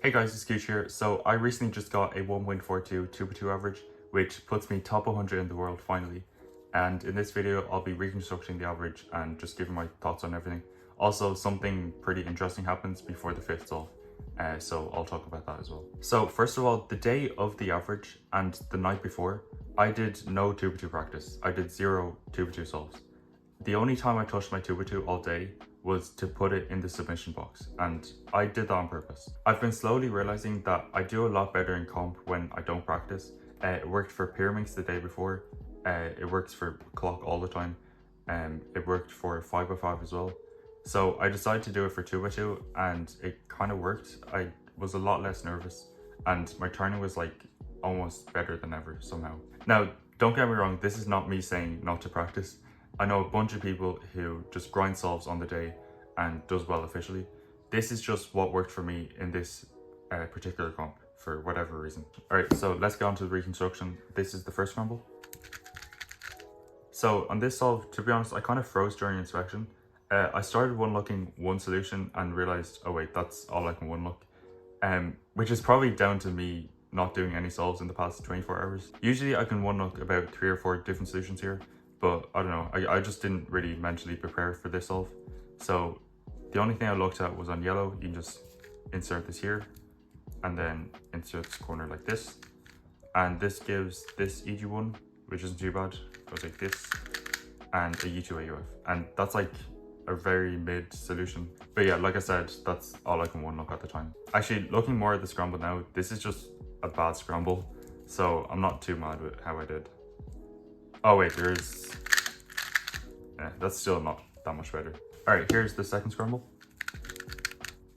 Hey guys, it's Gooch here. So I recently just got a 1.42 2x2 average, which puts me top 100 in the world finally. And in this video, I'll be reconstructing the average and just giving my thoughts on everything. Also, something pretty interesting happens before the fifth solve, so I'll talk about that as well. So first of all, the day of the average and the night before, I did no 2x2 practice. I did 0 2x2 solves. The only time I touched my 2x2 all day was to put it in the submission box, and I did that on purpose. I've been slowly realizing that I do a lot better in comp when I don't practice. It worked for Pyraminx the day before, it works for clock all the time, it worked for 5x5 as well. So I decided to do it for 2x2 and it kind of worked. I was a lot less nervous and my turning was like almost better than ever somehow. Now, don't get me wrong, this is not me saying not to practice. I know a bunch of people who just grind solves on the day and does well officially. This is just what worked for me in this particular comp for whatever reason. Alright, so let's get on to the reconstruction. This is the first scramble. So on this solve, to be honest, I kind of froze during inspection. I started one looking one solution and realized, oh wait, that's all I can one look. Which is probably down to me not doing any solves in the past 24 hours. Usually I can one look about 3 or 4 different solutions here, but I don't know, I just didn't really mentally prepare for this solve. So the only thing I looked at was on yellow. You can just insert this here and then insert this corner like this. And this gives this EG1, which isn't too bad, goes like this, and a U2 AUF. And that's like a very mid solution. But yeah, like I said, that's all I can one look at the time. Actually, looking more at the scramble now, this is just a bad scramble. So I'm not too mad with how I did. Oh wait, there's... yeah, that's still not that much better. Alright, here's the second scramble.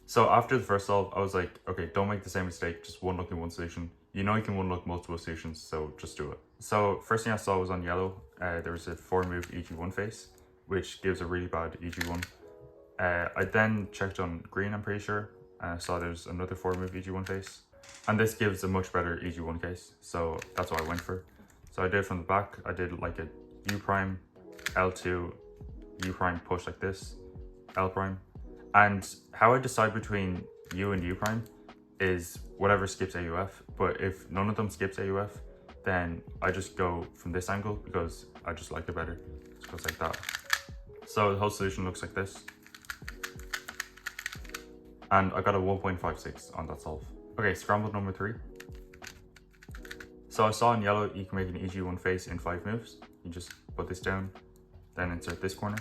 So after the first solve, I was like, okay, don't make the same mistake, just one look in one solution. You know you can one look multiple solutions, so just do it. So first thing I saw was on yellow, there was a 4-move EG1 face, which gives a really bad EG1. I then checked on green, I'm pretty sure, and I saw there's another 4-move EG1 face. And this gives a much better EG1 case, so that's what I went for. So I did from the back, I did like a U prime, L2, U prime push like this, L prime. And how I decide between U and U prime is whatever skips AUF, but if none of them skips AUF, then I just go from this angle because I just like it better. It goes like that. So the whole solution looks like this. And I got a 1.56 on that solve. Okay, scramble number 3. So I saw in yellow, you can make an EG1 face in 5 moves. You just put this down, then insert this corner.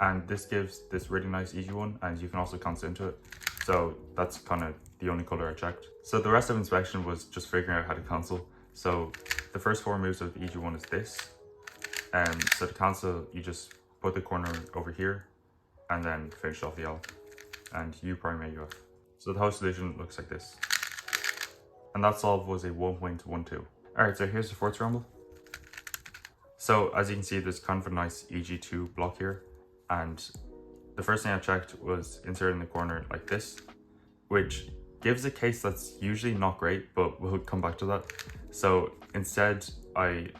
And this gives this really nice EG1, and you can also cancel into it. So that's kind of the only color I checked. So the rest of inspection was just figuring out how to cancel. So the first 4 moves of the EG1 is this. So to cancel, you just put the corner over here, and then finish off the L, and U prime AUF. So the whole solution looks like this. And that solve was a 1.12. Alright, so here's the fourth scramble. So as you can see, there's kind of a nice EG2 block here. And the first thing I checked was inserting the corner like this, which gives a case that's usually not great, but we'll come back to that. So instead, I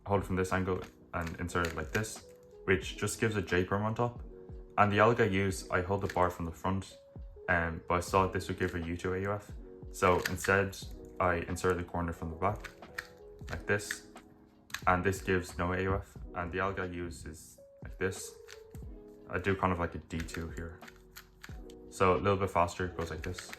hold it from this angle and insert it like this, which just gives a J perm on top. And the alg I use, I hold the bar from the front, but I saw this would give a U2 AUF. So instead, I insert the corner from the back, like this, and this gives no AUF. And the alg I use is like this. I do kind of like a D2 here. So a little bit faster, it goes like this.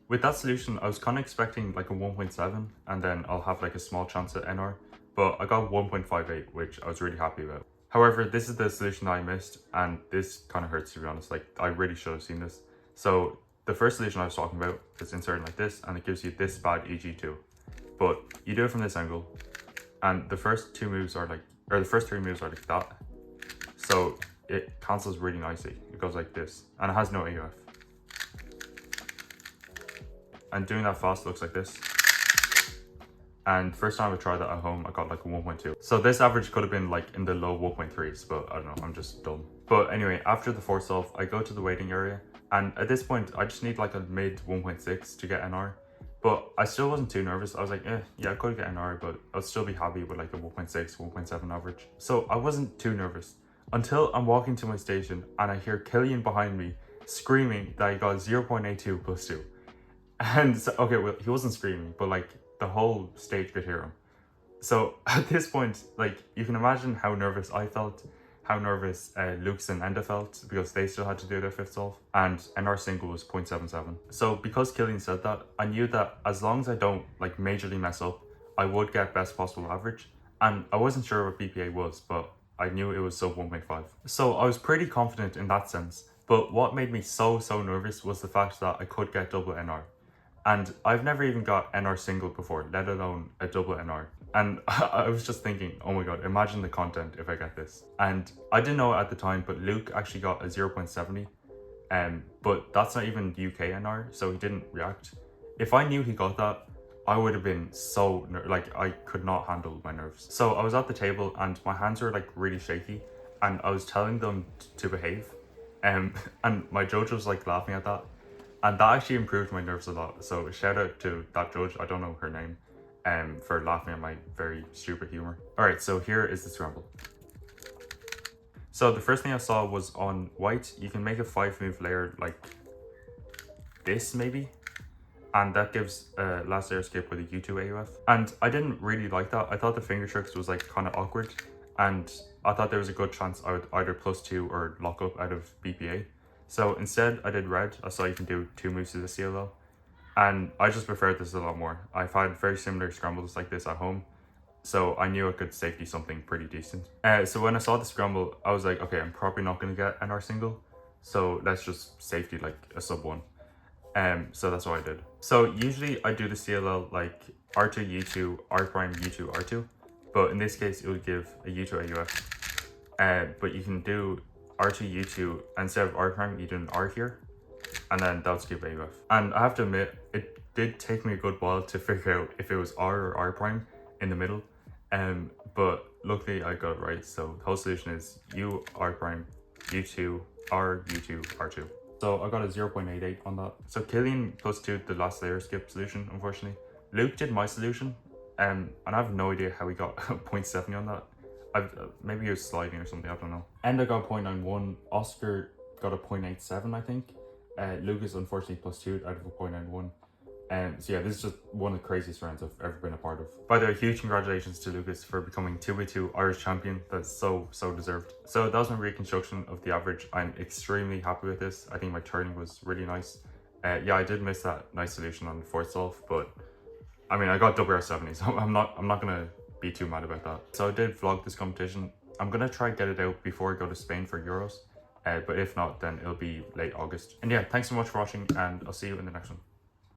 With that solution, I was kind of expecting like a 1.7, and then I'll have like a small chance at NR, but I got 1.58, which I was really happy about. However, this is the solution that I missed, and this kind of hurts, to be honest. Like, I really should have seen this. So the first solution I was talking about is inserting like this, and it gives you this bad EG2. But you do it from this angle, and the first 2 moves are like, or the first 3 moves are like that. So it cancels really nicely. It goes like this, and it has no AUF. And doing that fast looks like this. And first time I tried that at home, I got like a 1.2. So this average could have been like in the low 1.3s, but I don't know, I'm just dumb. But anyway, after the fourth solve, I go to the waiting area. And at this point, I just need like a mid 1.6 to get NR. But I still wasn't too nervous. I was like, yeah, I could get NR, but I'll still be happy with like a 1.6, 1.7 average. So I wasn't too nervous until I'm walking to my station and I hear Killian behind me screaming that he got 0.82 plus 2. And so, okay, well, he wasn't screaming, but like the whole stage could hear him. So at this point, like, you can imagine how nervous I felt, how nervous Lukes and Enda felt, because they still had to do their fifth solve, and NR single was 0.77. So because Killian said that, I knew that as long as I don't like majorly mess up, I would get best possible average. And I wasn't sure what BPA was, but I knew it was sub 1.5. So I was pretty confident in that sense. But what made me so nervous was the fact that I could get double NR. And I've never even got NR single before, let alone a double NR. And I was just thinking, oh my god, imagine the content if I get this. And I didn't know at the time, but Luke actually got a 0.70. But that's not even UK NR, so he didn't react. If I knew he got that, I would have been so, like, I could not handle my nerves. So I was at the table and my hands were like really shaky, and I was telling them to behave. And my judge was like laughing at that. And that actually improved my nerves a lot. So shout out to that judge, I don't know her name, for laughing at my very stupid humor. All right, so here is the scramble. So the first thing I saw was on white, you can make a 5-move layer like this maybe. And that gives last layer skip with a U2 AUF. And I didn't really like that. I thought the finger tricks was like kind of awkward. And I thought there was a good chance I would either +2 or lock up out of BPA. So instead I did red. I saw you can do 2 moves to the CLL. And I just preferred this a lot more. I've had very similar scrambles like this at home, so I knew I could safety something pretty decent. So when I saw the scramble, I was like, okay, I'm probably not going to get NR single, so let's just safety like a sub 1. So that's what I did. So usually I do the CLL like R2 U2 R prime U2 R2, but in this case it would give a U2 AUF. But you can do R2 U2 instead of R prime, you do an R here, and then that would skip AUF. And I have to admit, it did take me a good while to figure out if it was R or R prime in the middle. But luckily I got it right. So the whole solution is U R prime U2 R U2 R2. So I got a 0.88 on that. So Killian +2 the last layer skip solution, unfortunately. Luke did my solution, and I have no idea how he got 0.70 on that. Maybe he was sliding or something, I don't know. Enda got 0.91, Oscar got a 0.87, I think. Lucas unfortunately +2 out of a 0.91. So yeah, this is just one of the craziest rounds I've ever been a part of. By the way, huge congratulations to Lucas for becoming 2x2 Irish champion. That's so deserved. So that was my reconstruction of the average. I'm extremely happy with this. I think my turning was really nice. Yeah, I did miss that nice solution on the fourth solve, but I mean, I got WR70, so I'm not gonna be too mad about that. So I did vlog this competition. I'm gonna try get it out before I go to Spain for Euros. But if not, then it'll be late August. And yeah, thanks so much for watching, and I'll see you in the next one.